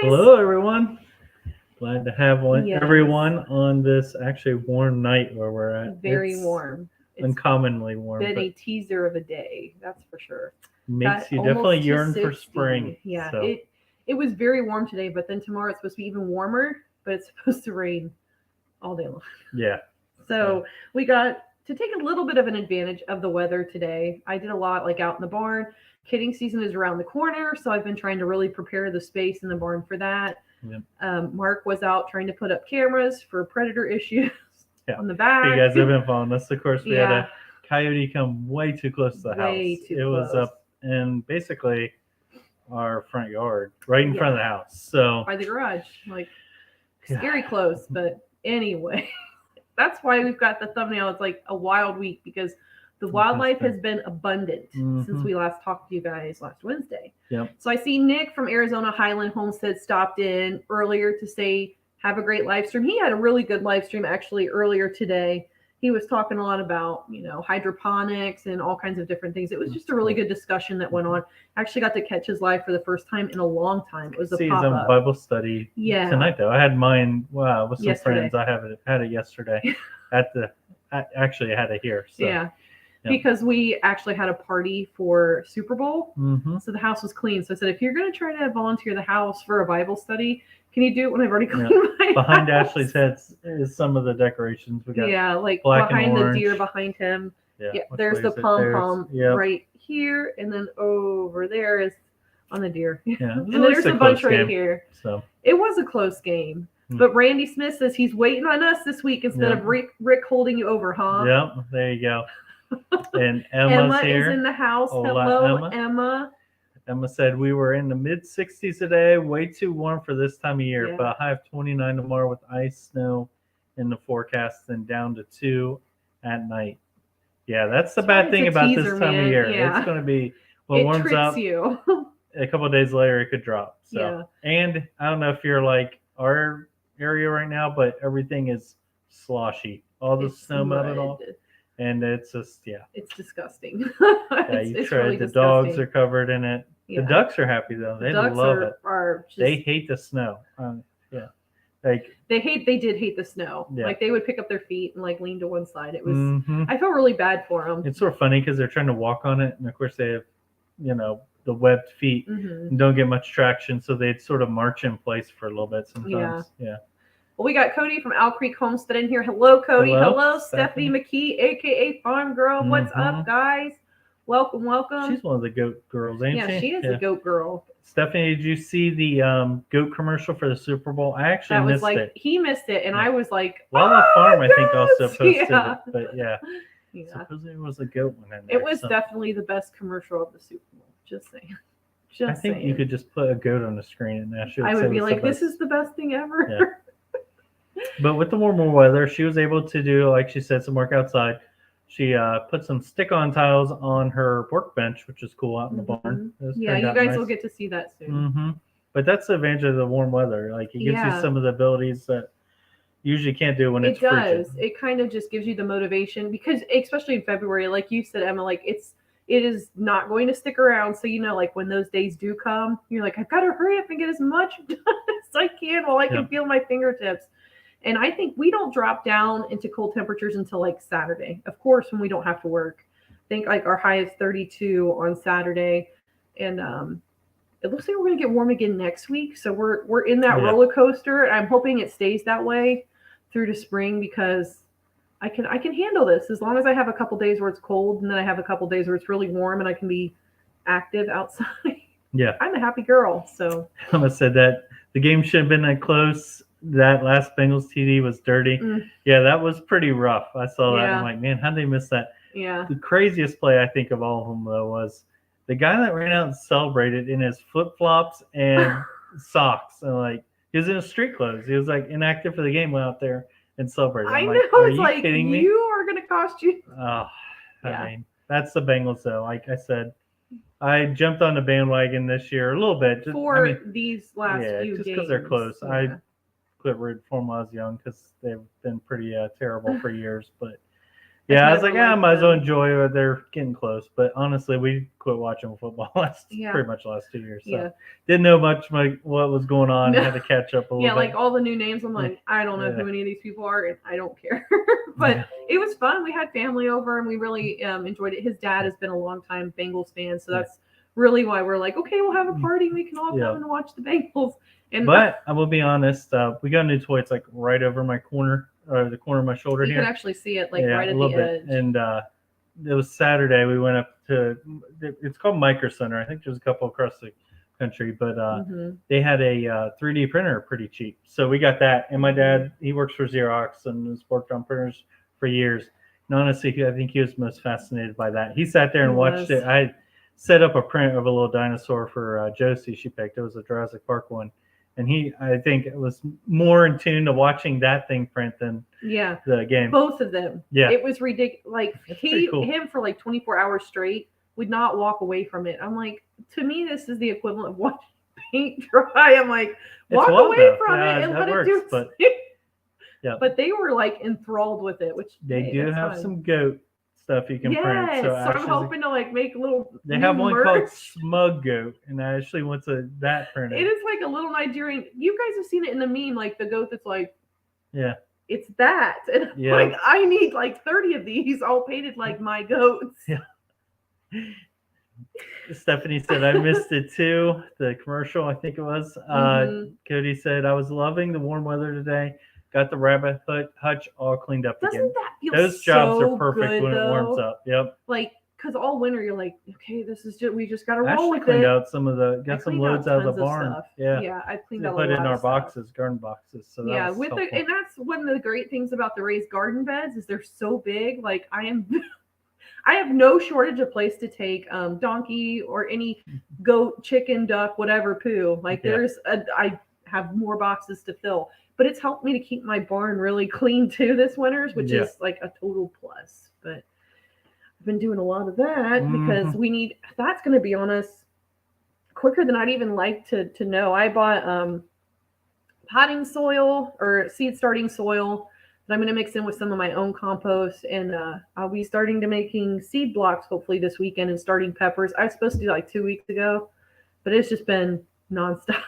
Hello, everyone. Glad to have Yes. everyone on this actually warm night where we're at. Very It's warm. It's uncommonly warm, been but a teaser of a day, that's for sure. makes Got you almost definitely to yearn for 60. spring. Yeah, So, it was very warm today, but then tomorrow it's supposed to be even warmer, but it's supposed to rain all day long. yeah. So we got to take a little bit of an advantage of the weather today. I did a lot like out in the barn. Kidding season is around the corner, so I've been trying to really prepare the space in the barn for that. Yep. Mark was out trying to put up cameras for predator issues Yeah. on the If back. you guys have been following us, of course, we had Yeah. a coyote come way too close to the Way house. too It was close. up in basically our front yard, right in front of the house. So, By the garage, like Yeah. scary close. But anyway, that's why we've got the thumbnail. It's like a wild week because the wildlife has been abundant since we last talked to you guys last Wednesday. Yep. So I see Nick from Arizona Highland Homestead stopped in earlier to say have a great live stream. He had a really good live stream actually earlier today. He was talking a lot about, hydroponics and all kinds of different things. It was just a really good discussion that went on. I actually got to catch his live for the first time in a long time. It was a pop-up. On Bible study tonight, though. I had mine, with some friends. I had it yesterday. I actually had it here. So. Yeah. Because we actually had a party for Super Bowl. Mm-hmm. So the house was clean. So I said, if you're going to try to volunteer the house for a Bible study, can you do it when I've already cleaned my Behind house? Ashley's head is some of the decorations. We got like black behind and the deer behind him. Yeah, there's the pom-pom right here. And then over there is on the deer. Yeah. And then there's a bunch right here. So it was a close game. But Randy Smith says he's waiting on us this week instead of Rick holding you over, huh? Yep, there you go. And Emma here. is in the house. Hola, hello, Emma. Emma said we were in the mid-60s today, way too warm for this time of year, but a high of 29 tomorrow with ice, snow in the forecast, then down to 2 at night. Yeah, that's the bad thing about this time of year. Yeah. It's going to be, when it warms up, you. a couple of days later it could drop. So. And I don't know if you're like our area right now, but everything is sloshy. All the snow melted off. And it's just, it's disgusting. You tried. Really the disgusting. Dogs are covered in it. The ducks are happy though. They love it. They hate the snow. They did hate the snow. Yeah. Like they would pick up their feet and like lean to one side. It was. I felt really bad for them. It's sort of funny because they're trying to walk on it, and of course they have, the webbed feet and don't get much traction, so they'd sort of march in place for a little bit sometimes. Yeah. Well, we got Cody from Owl Creek Homestead in here. Hello, Cody. Hello, Stephanie McKee, aka Farm Girl. What's up, guys? Welcome. She's one of the goat girls, ain't she? Yeah, she is a goat girl. Stephanie, did you see the goat commercial for the Super Bowl? I actually missed it. He missed it, and I was like, Wildlife Farm, I think, also posted it. But supposedly it was a goat one in there. It was definitely the best commercial of the Super Bowl. Just saying. I think you could just put a goat on the screen and I would be like, this is the best thing ever. Yeah. But with the warmer weather, she was able to do, like she said, some work outside. She put some stick-on tiles on her workbench, which is cool out in the barn. Yeah, you guys will get to see that soon. But that's the advantage of the warm weather. Like, it gives you some of the abilities that you usually can't do when it's frigid. It does. It kind of just gives you the motivation because, especially in February, like you said, Emma, like it is not going to stick around. So, like when those days do come, you're like, I've got to hurry up and get as much done as I can while I can feel my fingertips. And I think we don't drop down into cold temperatures until like Saturday. Of course, when we don't have to work. I think like our high is 32 on Saturday. And it looks like we're going to get warm again next week. So we're in that roller coaster. And I'm hoping it stays that way through to spring because I can handle this as long as I have a couple days where it's cold and then I have a couple days where it's really warm and I can be active outside. Yeah. I'm a happy girl. So Emma said that the game should have been that close. That last Bengals TD was dirty. Yeah, that was pretty rough. I saw that. I'm like, man, how'd they miss that? Yeah. The craziest play I think of all of them though was the guy that ran out and celebrated in his flip-flops and socks. And like, he was in his street clothes. He was like inactive for the game, went out there and celebrated. I know. Are it's you like, kidding me? You are going to cost you. Oh, I mean, that's the Bengals though. Like I said, I jumped on the bandwagon this year a little bit. These last few games. Just because they're close. Yeah. I quit rooting for them when I was young because they've been pretty terrible for years. But Yeah, I was like, never I liked might as well them. enjoy it. They're getting close. But honestly, we quit watching football pretty much the last 2 years. So Yeah. didn't know much what was going on. No. Had to catch up a little Yeah, bit. like all the new names, I'm like, I don't know Yeah. who any of these people are, and I don't care. But Yeah. it was fun. We had family over, and we really enjoyed it. His dad has been a long time Bengals fan, so that's really why we're like, okay, we'll have a party. We can all come and watch the Bengals. And but I will be honest, we got a new toy. It's like right over my corner, or the corner of my shoulder you here. can actually see it like right at the edge. And it was Saturday. We went up to, it's called Micro Center. I think there's a couple across the country, but they had a 3D printer pretty cheap. So we got that. And my dad, he works for Xerox and has worked on printers for years. And honestly, I think he was most fascinated by that. He sat there and watched it. I set up a print of a little dinosaur for Josie. She picked. It was a Jurassic Park one. And I think it was more in tune to watching that thing print than the game. Both of them. Yeah. It was ridiculous. Like cool. him for like 24 hours straight would not walk away from it. I'm like, to me, this is the equivalent of watching paint dry. I'm like, walk away from it and let it do it. But they were like enthralled with it, which they do have some goat stuff you can print. So I'm hoping to like make a little. They have one called Smug Goat, and I actually went to that printer. It is like a little Nigerian. You guys have seen it in the meme, like the goat that's like, it's that. And like, I need like 30 of these, all painted like my goats. Yeah. Stephanie said, I missed it too. The commercial, I think it was. Cody said, I was loving the warm weather today. Got the rabbit hutch all cleaned up again. Doesn't that feel Those jobs so are perfect good, when though? it warms up. Yep. Like, because all winter you're like, okay, this is just, we just got to roll Actually with cleaned it. out some of the, got some loads out of the barn. Yeah, I cleaned out a lot put it in our of stuff. boxes, garden boxes. So yeah, with the, and that's one of the great things about the raised garden beds is they're so big. Like I have no shortage of place to take donkey or any goat, chicken, duck, whatever poo. Like I have more boxes to fill. But it's helped me to keep my barn really clean too this winter, which is like a total plus. But I've been doing a lot of that because that's going to be on us quicker than I'd even like to know. I bought potting soil or seed starting soil that I'm going to mix in with some of my own compost, and I'll be starting to making seed blocks hopefully this weekend and starting peppers. I was supposed to do like 2 weeks ago, but it's just been nonstop.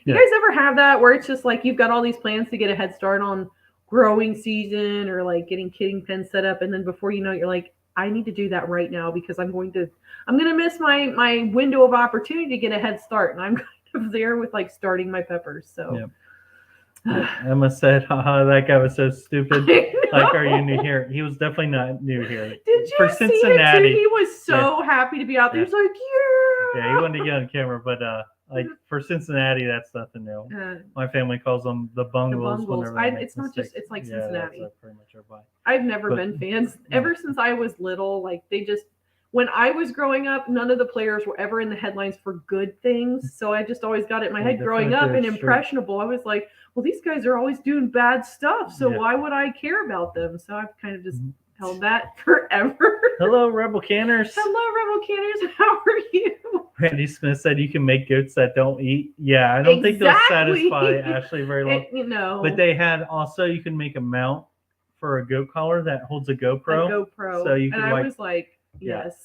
You guys ever have that where it's just like you've got all these plans to get a head start on growing season or like getting kidding pens set up, and then before you know it, you're like, I need to do that right now because I'm going to miss my window of opportunity to get a head start, and I'm kind of there with like starting my peppers. So Emma said, haha, that guy was so stupid. Like, are you new here? He was definitely not new here. Did you for see Cincinnati? Him too? He was so happy to be out there. He's like, yeah, he wanted to get on camera, but like for Cincinnati, that's nothing new. My family calls them the bungles. It's not just, it's like Cincinnati. That's pretty much our vibe. I've never been fans. Ever since I was little, like they just, when I was growing up, none of the players were ever in the headlines for good things. So I just always got it in my head growing up and impressionable. I was like, well, these guys are always doing bad stuff. So why would I care about them? So I've kind of just held that forever. Hello, Rebel Canners. Hello, Rebel Canners. How are you? Randy Smith said you can make goats that don't eat. Yeah, I don't think they'll satisfy Ashley very long. But they had also, you can make a mount for a goat collar that holds a GoPro. So you can I was like, yes.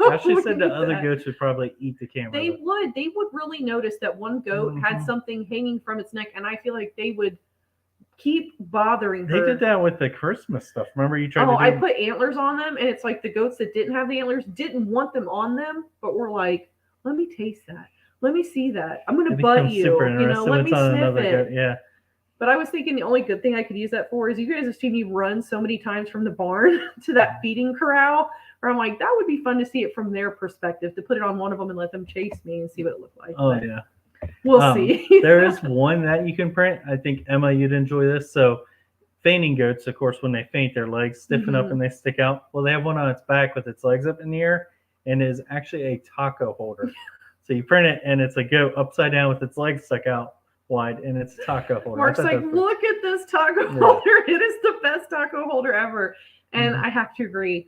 Ashley said the other goats would probably eat the camera. They would really notice that one goat had something hanging from its neck, and I feel like they would keep bothering her. They did that with the Christmas stuff. Remember you tried to I put antlers on them, and it's like the goats that didn't have the antlers didn't want them on them, but were like, let me taste that. Let me see that. I'm going to butt you. Let me sniff it. Yeah. But I was thinking the only good thing I could use that for is you guys have seen me run so many times from the barn to that feeding corral, where I'm like, that would be fun to see it from their perspective, to put it on one of them and let them chase me and see what it looked like. Oh, yeah. We'll see. There is one that you can print. I think, Emma, you'd enjoy this. So fainting goats, of course, when they faint, their legs stiffen up and they stick out. Well, they have one on its back with its legs up in the air, and it is actually a taco holder. So you print it, and it's a goat upside down with its legs stuck out wide, and it's a taco holder. Mark's like, look at this taco holder. It is the best taco holder ever. And I have to agree.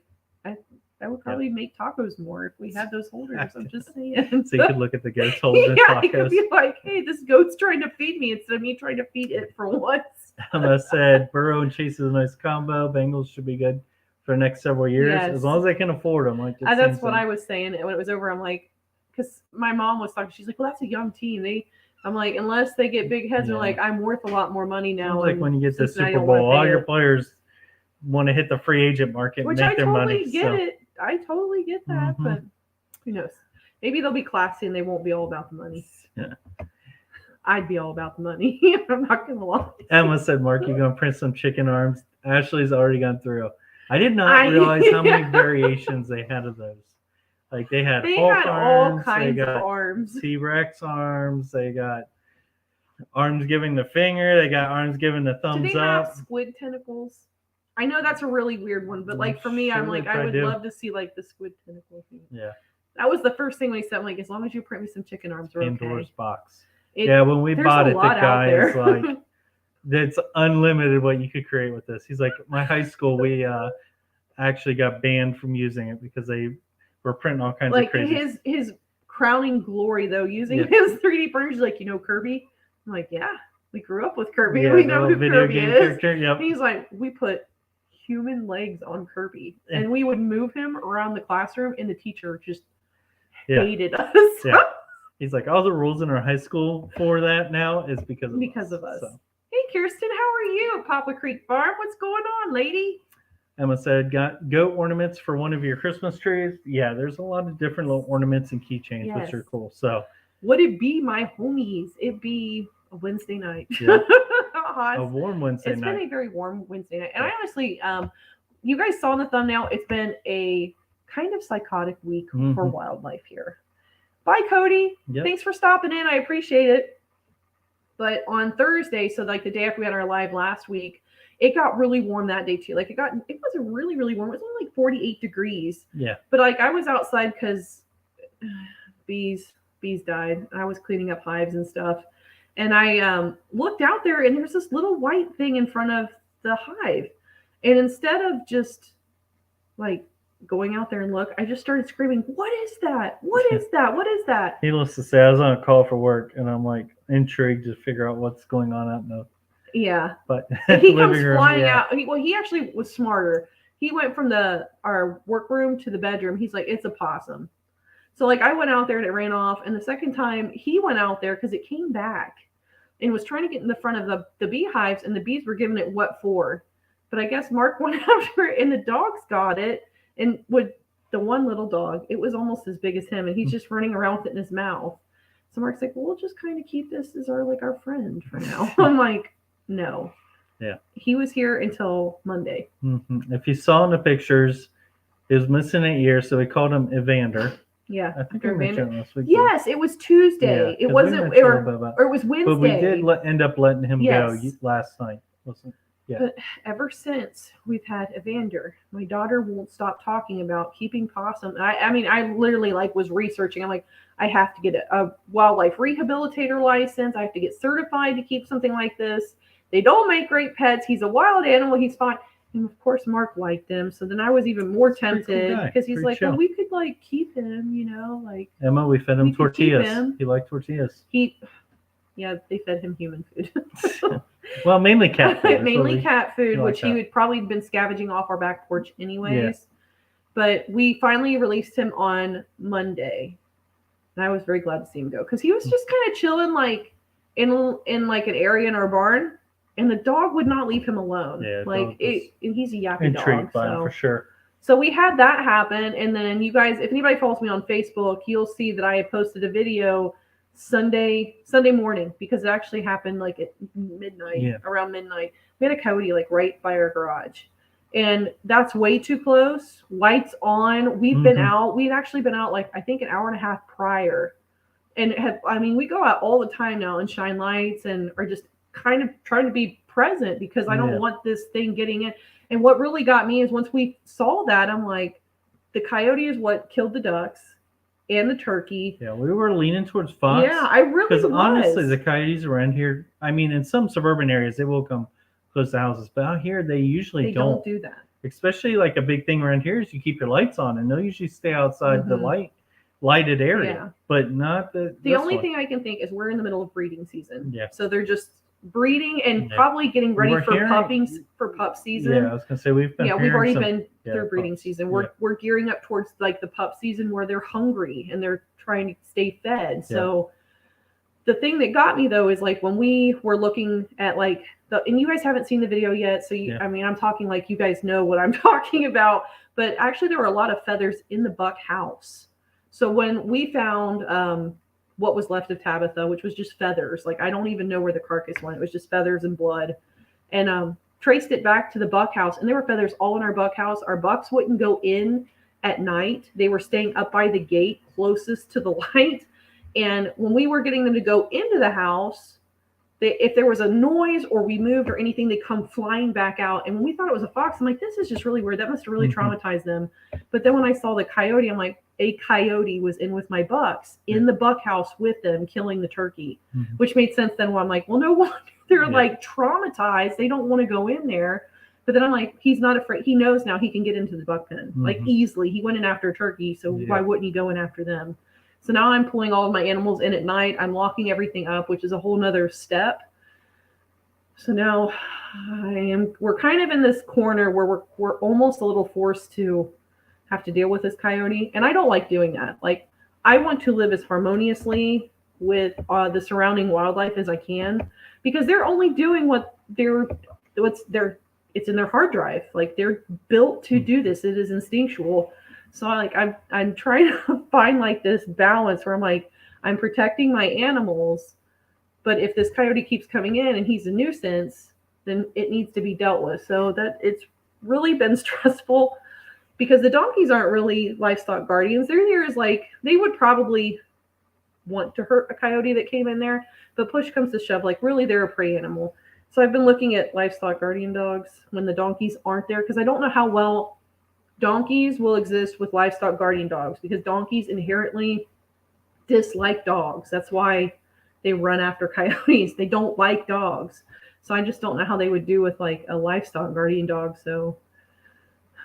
That would probably make tacos more if we had those holders. I'm just saying. So you could look at the goats holding tacos. You could be like, hey, this goat's trying to feed me instead of me trying to feed it for once. Emma said, Burrow and Chase is a nice combo. Bengals should be good for the next several years, Yes. as long as they can afford them. Like That's what I was saying when it was over. I'm like, because my mom was talking, she's like, well, that's a young team. I'm like, unless they get big heads, they're like, I'm worth a lot more money now. Like when you get the Super Bowl, all your players want to hit the free agent market and make their money. I totally get that, but who knows? Maybe they'll be classy and they won't be all about the money. Yeah. I'd be all about the money. I'm not gonna lie. Emma said, "Mark, you're gonna print some chicken arms." Ashley's already gone through. I did not realize how many variations they had of those. Like they had Hulk arms, all kinds of arms, T-Rex arms. They got arms giving the finger. They got arms giving the thumbs up. Do they up. have squid tentacles? I know that's a really weird one, but like for me, I'm like, I would love to see like the squid tentacle thing. Yeah. That was the first thing we said. I'm like, as long as you print me some chicken arms, we're okay. Pandora's box. When we bought it, the guy is like, it's unlimited what you could create with this. He's like, my high school, we actually got banned from using it because they were printing all kinds of crazy. His crowning glory, though, using his 3D printers, like, Kirby? I'm like, yeah, we grew up with Kirby. Yeah, we know who video Kirby game is. Character, yep. He's like, we put human legs on Kirby. And we would move him around the classroom, and the teacher just hated us. Yeah. He's like, all the rules in our high school for that now is because of us. So. Hey, Kirsten, how are you at Poplar Creek Farm? What's going on, lady? Emma said, got goat ornaments for one of your Christmas trees? Yeah, there's a lot of different little ornaments and keychains, which are cool. So, would it be my homies? It'd be a Wednesday night. Yeah. A warm Wednesday night. It's been a very warm Wednesday night. And I honestly, you guys saw in the thumbnail, it's been a kind of psychotic week for wildlife here. Bye, Cody. Yep. Thanks for stopping in. I appreciate it. But on Thursday, so like the day after we had our live last week, it got really warm that day too. Like it wasn't really, really warm. It was only like 48 degrees. Yeah. But like I was outside because bees died. I was cleaning up hives and stuff. And I looked out there and there's this little white thing in front of the hive. And instead of just like going out there and look, I just started screaming, what is that? What is that? What is that? Needless to say, I was on a call for work and I'm like intrigued to figure out what's going on out in the but he comes flying out. He actually was smarter. He went from our workroom to the bedroom. He's like, it's a possum. So like I went out there and it ran off. And the second time he went out there because it came back and was trying to get in the front of the beehives, and the bees were giving it what for. But I guess Mark went after it and the dogs got it. And with the one little dog, it was almost as big as him, and he's just running around with it in his mouth. So Mark's like, well, we'll just kind of keep this as our friend for now. I'm like, no. Yeah. He was here until Monday. Mm-hmm. If you saw in the pictures, he was missing an ear, so we called him Evander. Yeah. I think I mentioned last week. Yes, it was Tuesday. Yeah, it wasn't, or it was Wednesday. But we did end up letting him go last night. Yeah. But ever since we've had Evander, my daughter won't stop talking about keeping possum. I mean, I literally was researching. I'm like, I have to get a wildlife rehabilitator license. I have to get certified to keep something like this. They don't make great pets. He's a wild animal. He's fine. And of course, Mark liked him. So then I was even more tempted because he's like, well, we could keep him, Emma, we fed him tortillas. He liked tortillas. Yeah, they fed him human food. Well, mainly cat food. Mainly cat food, which he would probably been scavenging off our back porch anyways. Yeah. But we finally released him on Monday. And I was very glad to see him go. Because he was just kind of chilling in an area in our barn. And the dog would not leave him alone. Yeah, and he's a yappy dog. By him for sure. So we had that happen. And then you guys, if anybody follows me on Facebook, you'll see that I posted a video Sunday morning, because it actually happened at midnight, around midnight. We had a coyote right by our garage, and that's way too close. Lights on. We've been out. We'd actually been out I think an hour and a half prior, and we go out all the time now and shine lights and are just kind of trying to be present because I don't want this thing getting in. And what really got me is once we saw that, I'm like, the coyote is what killed the ducks and the turkey. Yeah, we were leaning towards fox. Yeah, I really was. Because honestly, the coyotes around here, in some suburban areas, they will come close to houses. But out here, they usually don't do that. Especially a big thing around here is you keep your lights on, and they'll usually stay outside the lighted area. Yeah. But not the only thing I can think is we're in the middle of breeding season. Yeah. So they're just breeding and Yeah. probably getting ready We're for hearing- pup season. Yeah, I was gonna say we've been. We've already hearing been through breeding pups. season. Yeah. We're gearing up towards like the pup season where they're hungry and they're trying to stay fed. So the thing that got me though is like when we were looking at like and you guys haven't seen the video yet, so I mean I'm talking like you guys know what I'm talking about, but actually there were a lot of feathers in the buck house. So when we found what was left of Tabitha, which was just feathers, like I don't even know where the carcass went. It was just feathers and blood, and traced it back to the buck house, and there were feathers all in our buck house. Our bucks wouldn't go in at night. They were staying up by the gate closest to the light. And when we were getting them to go into the house, if there was a noise or we moved or anything, they come flying back out. And when we thought it was a fox, I'm like, this is just really weird. That must have really traumatized them. But then when I saw the coyote, I'm like, a coyote was in with my bucks in the buck house with them, killing the turkey, which made sense then. When I'm like, well, no wonder they're like traumatized. They don't want to go in there. But then I'm like, he's not afraid. He knows now he can get into the buck pen like easily. He went in after a turkey, so why wouldn't he go in after them? So now I'm pulling all of my animals in at night. I'm locking everything up, which is a whole nother step. So now we're kind of in this corner where we're almost a little forced to have to deal with this coyote. And I don't like doing that. Like I want to live as harmoniously with the surrounding wildlife as I can, because they're only doing it's in their hard drive. Like they're built to do this. It is instinctual. So I'm trying to find like this balance where I'm like, I'm protecting my animals, but if this coyote keeps coming in and he's a nuisance, then it needs to be dealt with. So that it's really been stressful because the donkeys aren't really livestock guardians. They're here as like, they would probably want to hurt a coyote that came in there, but push comes to shove, like really they're a prey animal. So I've been looking at livestock guardian dogs when the donkeys aren't there, because I don't know how well donkeys will exist with livestock guardian dogs, because donkeys inherently dislike dogs. That's why they run after coyotes. They don't like dogs. So I just don't know how they would do with like a livestock guardian dog. So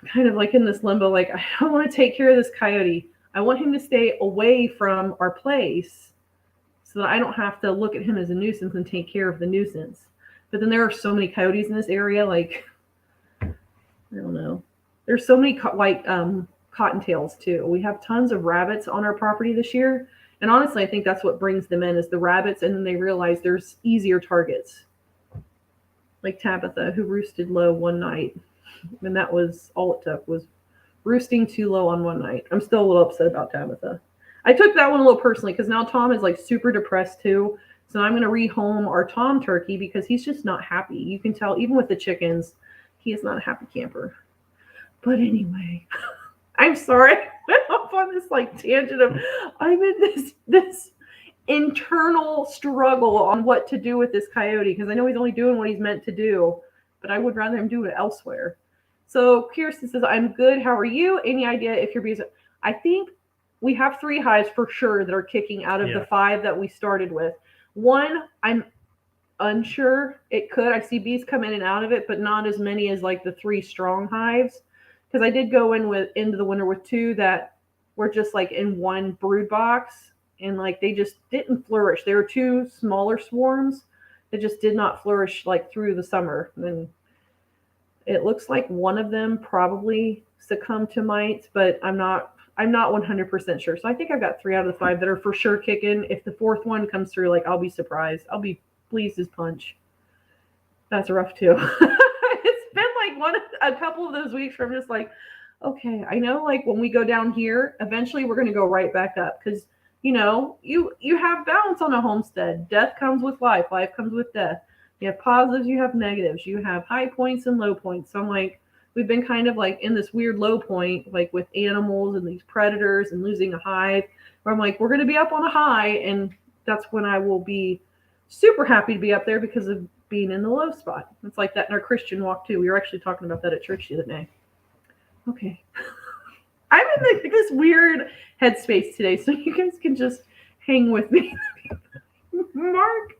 I'm kind of like in this limbo, like I don't want to take care of this coyote. I want him to stay away from our place so that I don't have to look at him as a nuisance and take care of the nuisance. But then there are so many coyotes in this area, like I don't know. There's so many white cottontails too. We have tons of rabbits on our property this year. And honestly, I think that's what brings them in is the rabbits. And then they realize there's easier targets. Like Tabitha, who roosted low one night. And that was all it took, was roosting too low on one night. I'm still a little upset about Tabitha. I took that one a little personally because now Tom is like super depressed too. So I'm going to rehome our Tom turkey because he's just not happy. You can tell even with the chickens, he is not a happy camper. But anyway, I'm sorry. I went off on this like tangent of I'm in this internal struggle on what to do with this coyote because I know he's only doing what he's meant to do, but I would rather him do it elsewhere. So Kirsten says, I'm good. How are you? Any idea if your bees? I think we have 3 hives for sure that are kicking out of the 5 that we started with. One, I'm unsure. It could. I see bees come in and out of it, but not as many as like the 3 strong hives. Because I did go into the winter with 2 that were just like in one brood box and like they just didn't flourish. There were 2 smaller swarms that just did not flourish like through the summer. And it looks like one of them probably succumbed to mites, but I'm not 100% sure. So I think I've got 3 out of the 5 that are for sure kicking. If the 4th one comes through, like I'll be surprised. I'll be pleased as punch. That's rough too. It's been like a couple of those weeks where I'm just like, okay, I know like when we go down here, eventually we're going to go right back up because you know, you have balance on a homestead. Death comes with life. Life comes with death. You have positives, you have negatives. You have high points and low points. So I'm like, we've been kind of like in this weird low point, like with animals and these predators and losing a hive, where I'm like, we're going to be up on a high. And that's when I will be super happy to be up there because of being in the low spot. It's like that in our Christian walk too. We were actually talking about that at church the other day. Okay. I'm in this weird headspace today, so you guys can just hang with me. Mark,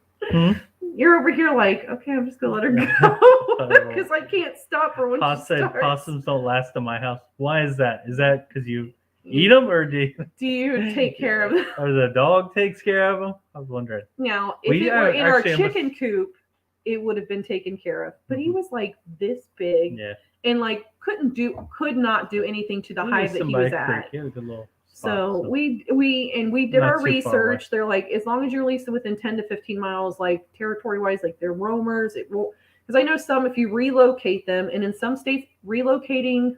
you're over here like, okay, I'm just going to let her go because I can't stop her when she starts. Possums don't last in my house. Why is that? Is that because you eat them or do you take care of them? Or the dog takes care of them? I was wondering. Now, if it were in our chicken coop, it would have been taken care of. But he Mhm. was like this big Yeah. and like could not do anything to the hive that he was at. He had a good little spot. So we did Not our too far away. research. They're like, as long as you're at least within 10 to 15 miles, like territory wise, like they're roamers. It will, because I know some, if you relocate them, and in some states, relocating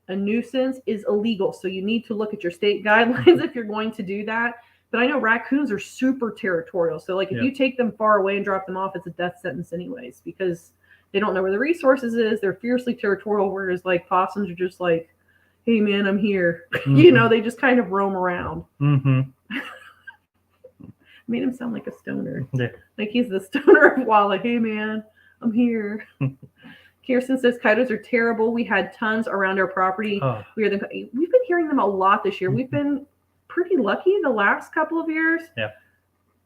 a nuisance is illegal. So you need to look at your state guidelines if you're going to do that. But I know raccoons are super territorial. So like if you take them far away and drop them off, it's a death sentence anyways, because they don't know where the resources is. They're fiercely territorial, whereas like possums are just like, hey man, I'm here. Mm-hmm. They just kind of roam around. Mm-hmm. Made him sound like a stoner. Yeah. Like he's the stoner of Walla. Hey man, I'm here. Kirsten says coyotes are terrible. We had tons around our property. Oh. We've been hearing them a lot this year. We've been pretty lucky the last couple of years. Yeah.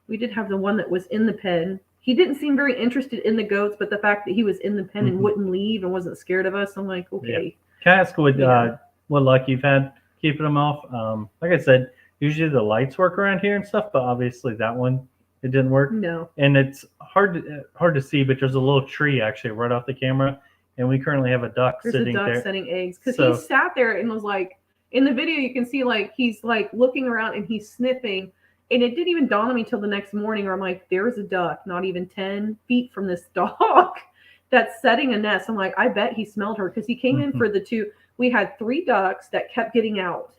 We did have the one that was in the pen. He didn't seem very interested in the goats, but the fact that he was in the pen and wouldn't leave and wasn't scared of us, I'm like, okay. Yeah. Can I ask what luck you've had keeping them off? Like I said, usually the lights work around here and stuff, but obviously that one, it didn't work. No. And it's hard to see, but there's a little tree actually right off the camera, and we currently have a duck sitting there. Setting eggs, because he sat there and was like, in the video you can see like he's like looking around and he's sniffing, and it didn't even dawn on me till the next morning where I'm like, there's a duck not even 10 feet from this dog that's setting a nest. I'm like, I bet he smelled her, because he came in for the two. We had 3 ducks that kept getting out.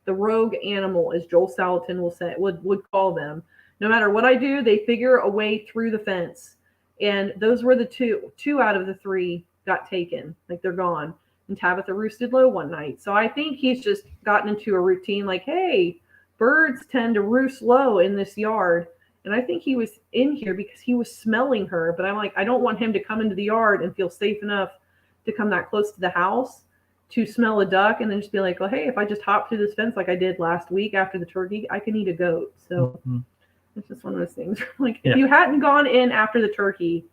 The rogue animal, as Joel Salatin would call them. No matter what I do, they figure a way through the fence. And those were the two out of the 3 got taken. Like they're gone. And Tabitha roosted low one night. So I think he's just gotten into a routine like, hey, birds tend to roost low in this yard. And I think he was in here because he was smelling her. But I'm like, I don't want him to come into the yard and feel safe enough to come that close to the house to smell a duck and then just be like, well, hey, if I just hop through this fence like I did last week after the turkey, I can eat a goat. So it's just one of those things. Like if you hadn't gone in after the turkey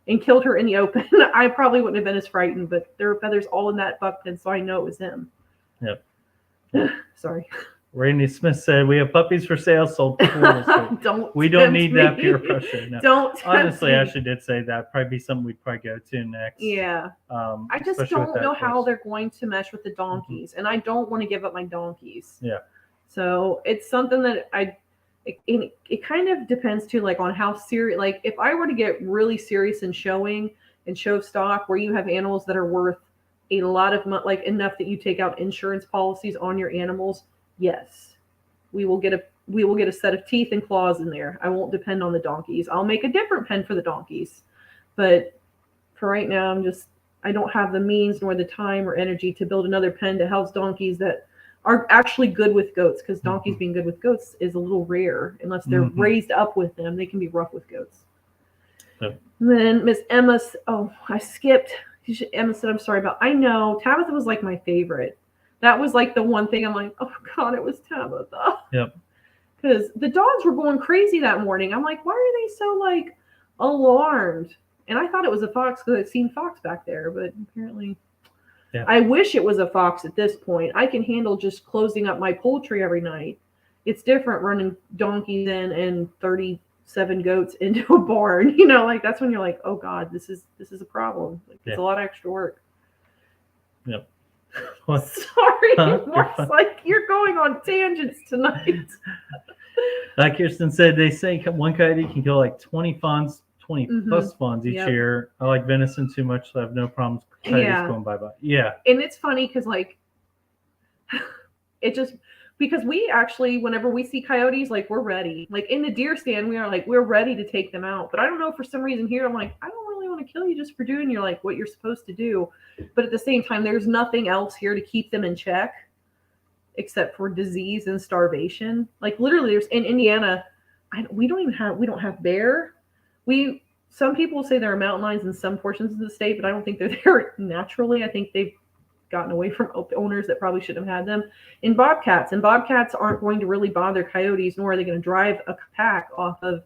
and killed her in the open, I probably wouldn't have been as frightened, but there were feathers all in that buck pen, so I know it was him. Yep. Sorry. Randy Smith said, we have puppies for sale, sold before. We don't need that peer pressure. No. Don't honestly, Ashley did say that probably be something we'd probably go to next. Yeah. I just don't know how they're going to mesh with the donkeys, and I don't want to give up my donkeys. Yeah. So it's something that it kind of depends too, like on how serious. Like if I were to get really serious in showing and show stock, where you have animals that are worth a lot of money, like enough that you take out insurance policies on your animals. Yes, we will get a set of teeth and claws in there. I won't depend on the donkeys. I'll make a different pen for the donkeys. But for right now, I don't have the means nor the time or energy to build another pen to house donkeys that are actually good with goats, because donkeys being good with goats is a little rare unless they're raised up with them. They can be rough with goats. Yep. And then Miss Emma, I skipped. Emma said, I'm sorry about, I know, Tabitha was like my favorite. That was like the one thing I'm like, oh God, it was Tabitha. Yep. Because the dogs were going crazy that morning. I'm like, why are they so like alarmed? And I thought it was a fox because I'd seen fox back there, but apparently, I wish it was a fox at this point. I can handle just closing up my poultry every night. It's different running donkeys in and 37 goats into a barn. Like that's when you're like, oh God, this is a problem. Like, it's a lot of extra work. Yep. Sorry, you're going on tangents tonight. Like Kirsten said, they say one coyote can kill like 20 fawns, 20 plus fawns each year. I like venison too much, so I have no problems coyotes going bye-bye. Yeah. And it's funny because like it just, because we actually, whenever we see coyotes, like we're ready. Like in the deer stand, we're ready to take them out. But I don't know, for some reason here, I'm like, I don't really want to kill you just for doing what you're supposed to do. But at the same time, there's nothing else here to keep them in check except for disease and starvation. Like literally, there's in Indiana, we don't have bear. Some people say there are mountain lions in some portions of the state, but I don't think they're there naturally. I think they've gotten away from owners that probably shouldn't have had them. And bobcats aren't going to really bother coyotes, nor are they going to drive a pack off of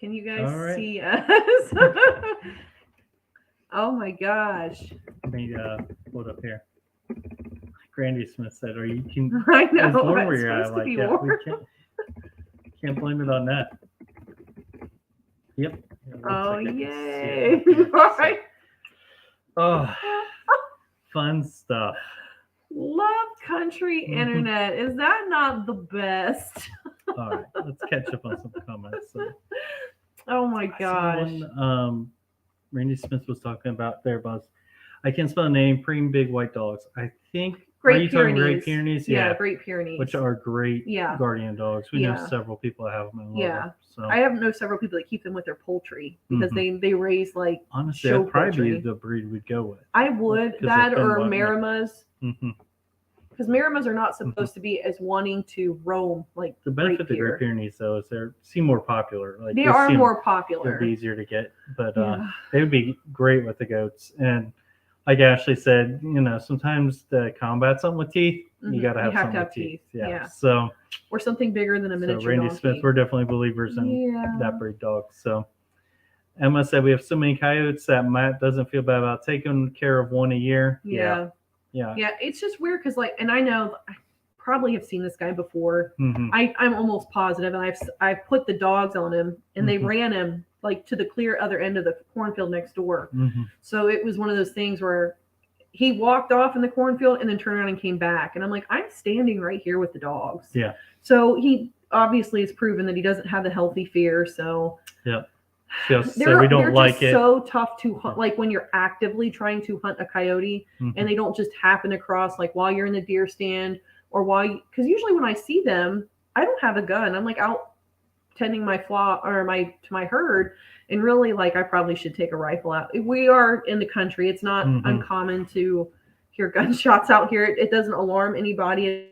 Can you All guys right. see us? Oh my gosh. Let me put up here. Grandy Smith said, "Are you can?" I know. It's warm where It's you're at. supposed to Like, be yeah, warm. we can't blame it on that. Yep. It looks Oh, like I can see yay. it here. All right. Oh, fun stuff. Love country Mhm. internet. Is that not the best? All right, let's catch up on some comments. So, Oh my I saw gosh. one, Randy Smith was talking about their buzz. I can't spell the name. Pretty big white dogs. I think. Are you Great talking Pyrenees. Great Pyrenees? Yeah, Great Pyrenees. Which are great Yeah. guardian dogs. We know Yeah. several people that have them and love Yeah. them. So I have know several people that keep them with their poultry because they raise like honestly, show that'd probably poultry. be the breed we'd go with. I would 'Cause that they've been or wanting it. Marimas Mhm. because Marimas are not supposed to be as wanting to roam like The benefit of the Great Great Pyrenees though is they seem more popular. Like They are seem more popular. They're easier to get, but Yeah. they would be great with the goats. And like Ashley said, sometimes to combat something with teeth, you Mhm. got to You have have something to with have teeth. teeth, yeah. So Or something bigger than a miniature Randy donkey. Smith, we're definitely believers in Yeah. that breed dog. So Emma said we have so many coyotes that Matt doesn't feel bad about taking care of one a year. Yeah. It's just weird because and I know I probably have seen this guy before. Mhm. I'm almost positive, and I've put the dogs on him, and they Mhm. ran him like to the clear other end of the cornfield next door. Mhm. So it was one of those things where he walked off in the cornfield and then turned around and came back, and I'm like, I'm standing right here with the dogs. Yeah. So he obviously has proven that he doesn't have the healthy fear. So yeah. Just they're, we don't they're like just it. so tough to hunt. Like when you're actively trying to hunt a coyote Mhm. and they don't just happen across like while you're in the deer stand or because usually when I see them, I don't have a gun. I'm like out tending my flock or my herd, and really like I probably should take a rifle out. We are in the country. It's not Mhm. uncommon to hear gunshots out here. It doesn't alarm anybody